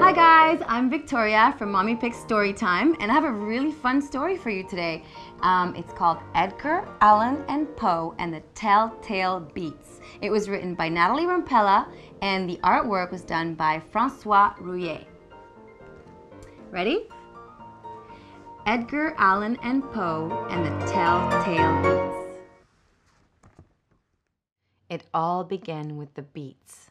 Hi guys, I'm Victoria from Mommy Picks Storytime, and I have a really fun story for you today. It's called Edgar, Allan, and Poe and the Telltale Beets. It was written by Natalie Rampella, and the artwork was done by Francois Rouillet. Ready? Edgar, Allan, and Poe and the Telltale Beets. It all began with the beets.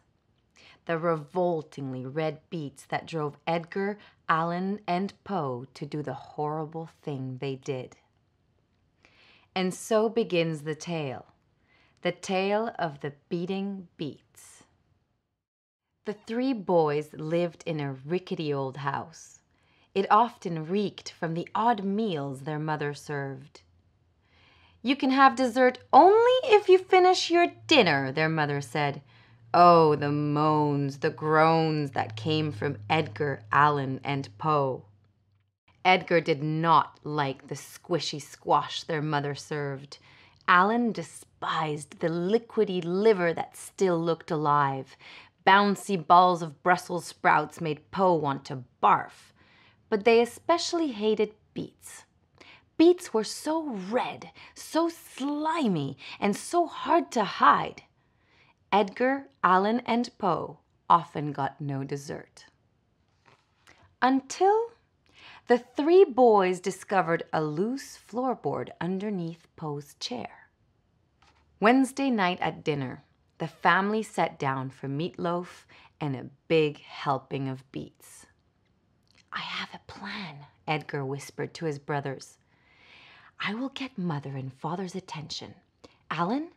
The revoltingly red beets that drove Edgar, Allan, and Poe to do the horrible thing they did. And so begins the tale of the beating beets. The three boys lived in a rickety old house. It often reeked from the odd meals their mother served. "You can have dessert only if you finish your dinner," their mother said. Oh, the moans, the groans that came from Edgar, Allan, and Poe. Edgar did not like the squishy squash their mother served. Allan despised the liquidy liver that still looked alive. Bouncy balls of Brussels sprouts made Poe want to barf. But they especially hated beets. Beets were so red, so slimy, and so hard to hide. Edgar, Allan, and Poe often got no dessert. Until the three boys discovered a loose floorboard underneath Poe's chair. Wednesday night at dinner, the family sat down for meatloaf and a big helping of beets. "I have a plan," Edgar whispered to his brothers. "I will get Mother and Father's attention. Allan,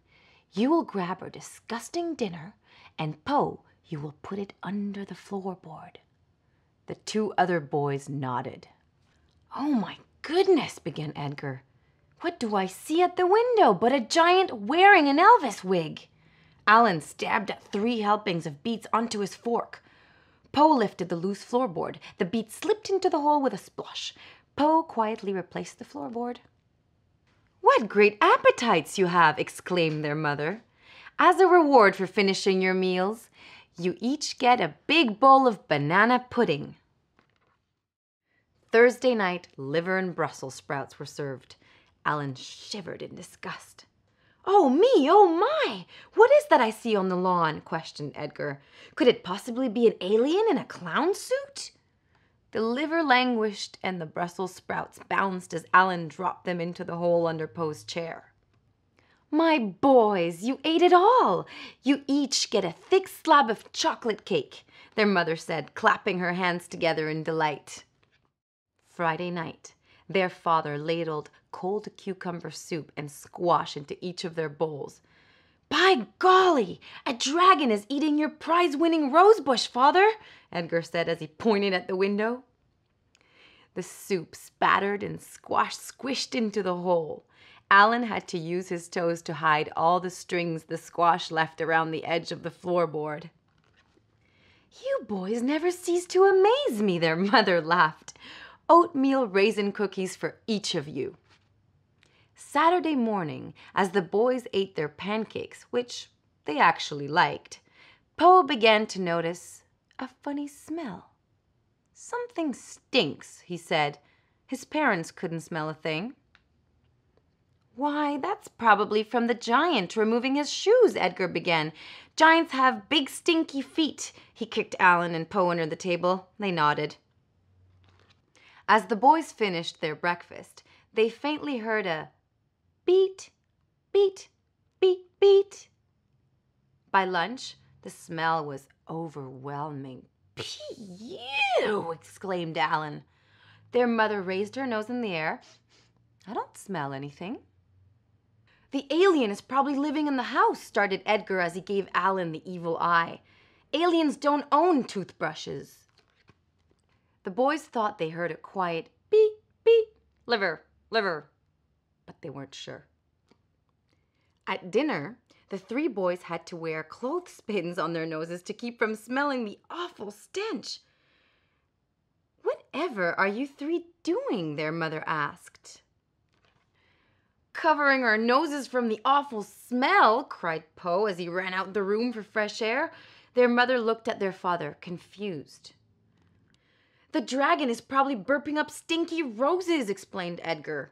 you will grab our disgusting dinner, and Poe, you will put it under the floorboard." The two other boys nodded. "Oh my goodness," began Edgar. "What do I see at the window but a giant wearing an Elvis wig?" Allan stabbed at 3 helpings of beets onto his fork. Poe lifted the loose floorboard. The beets slipped into the hole with a splosh. Poe quietly replaced the floorboard. "What great appetites you have!" exclaimed their mother. "As a reward for finishing your meals, you each get a big bowl of banana pudding." Thursday night, liver and Brussels sprouts were served. Allan shivered in disgust. "Oh me, oh my! What is that I see on the lawn?" questioned Edgar. "Could it possibly be an alien in a clown suit?" The liver languished and the Brussels sprouts bounced as Allan dropped them into the hole under Poe's chair. "My boys, you ate it all! You each get a thick slab of chocolate cake," their mother said, clapping her hands together in delight. Friday night, their father ladled cold cucumber soup and squash into each of their bowls. "By golly, a dragon is eating your prize-winning rosebush, Father," Edgar said as he pointed at the window. The soup spattered and squash squished into the hole. Allan had to use his toes to hide all the strings the squash left around the edge of the floorboard. "You boys never cease to amaze me," their mother laughed. "Oatmeal raisin cookies for each of you." Saturday morning, as the boys ate their pancakes, which they actually liked, Poe began to notice a funny smell. "Something stinks," he said. His parents couldn't smell a thing. "Why, that's probably from the giant removing his shoes," Edgar began. "Giants have big stinky feet." He kicked Allan and Poe under the table. They nodded. As the boys finished their breakfast, they faintly heard a beat, beat, beat, beat. By lunch, the smell was overwhelming. "Phew!" exclaimed Allan. Their mother raised her nose in the air. "I don't smell anything." "The alien is probably living in the house," started Edgar as he gave Allan the evil eye. "Aliens don't own toothbrushes." The boys thought they heard a quiet beep, beep, liver, liver, but they weren't sure. At dinner, the 3 boys had to wear clothespins on their noses to keep from smelling the awful stench. "Whatever are you 3 doing?" their mother asked. "Covering our noses from the awful smell," cried Poe as he ran out the room for fresh air. Their mother looked at their father, confused. The dragon is probably burping up stinky roses, explained Edgar.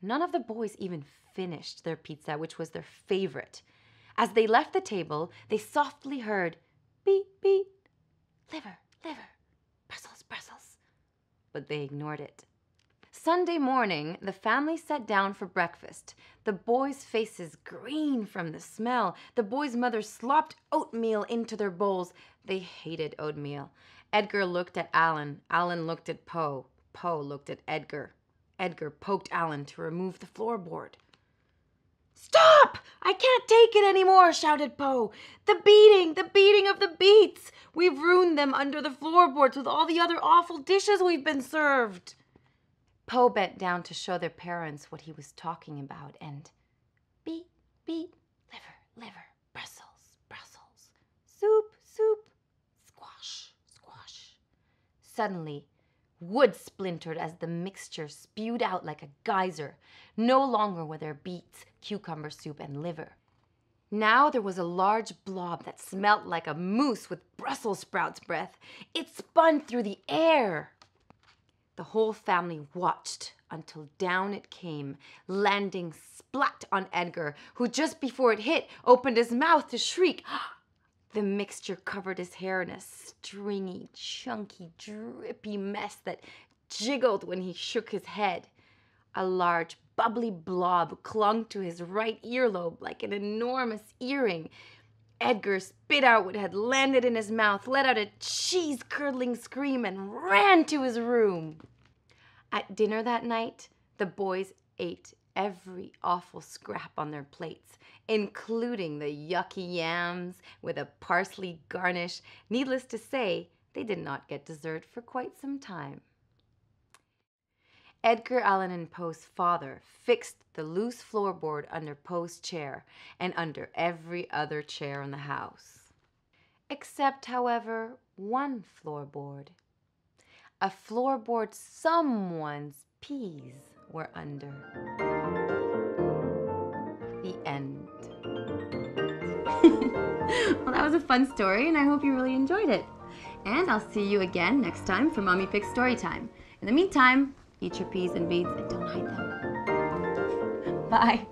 None of the boys even finished their pizza, which was their favorite. As they left the table, they softly heard, beep, beep, liver, liver, Brussels, Brussels. But they ignored it. Sunday morning, the family sat down for breakfast. The boys' faces green from the smell. The boys' mother slopped oatmeal into their bowls. They hated oatmeal. Edgar looked at Allan. Allan looked at Poe. Poe looked at Edgar. Edgar poked Allan to remove the floorboard. "Stop! I can't take it anymore," shouted Poe. The beating of the beets. We've ruined them under the floorboards with all the other awful dishes we've been served." Poe bent down to show their parents what he was talking about, and beet, beet, liver, liver, Brussels, Brussels, soup, soup, squash, squash. Suddenly, wood splintered as the mixture spewed out like a geyser. No longer were there beets, cucumber soup, and liver. Now there was a large blob that smelt like a moose with Brussels sprouts breath. It spun through the air. The whole family watched until down it came, landing splat on Edgar, who just before it hit opened his mouth to shriek. The mixture covered his hair in a stringy, chunky, drippy mess that jiggled when he shook his head. A large, bubbly blob clung to his right earlobe like an enormous earring. Edgar spit out what had landed in his mouth, let out a cheese-curdling scream, and ran to his room. At dinner that night, the boys ate every awful scrap on their plates, including the yucky yams with a parsley garnish. Needless to say, they did not get dessert for quite some time. Edgar, Allan, and Poe's father fixed the loose floorboard under Poe's chair and under every other chair in the house. Except, however, one floorboard. A floorboard someone's peas were under. The end. Well, that was a fun story, and I hope you really enjoyed it. And I'll see you again next time for Mommy Pig's Story Time. In the meantime, eat your peas and beets and don't hide them. Bye.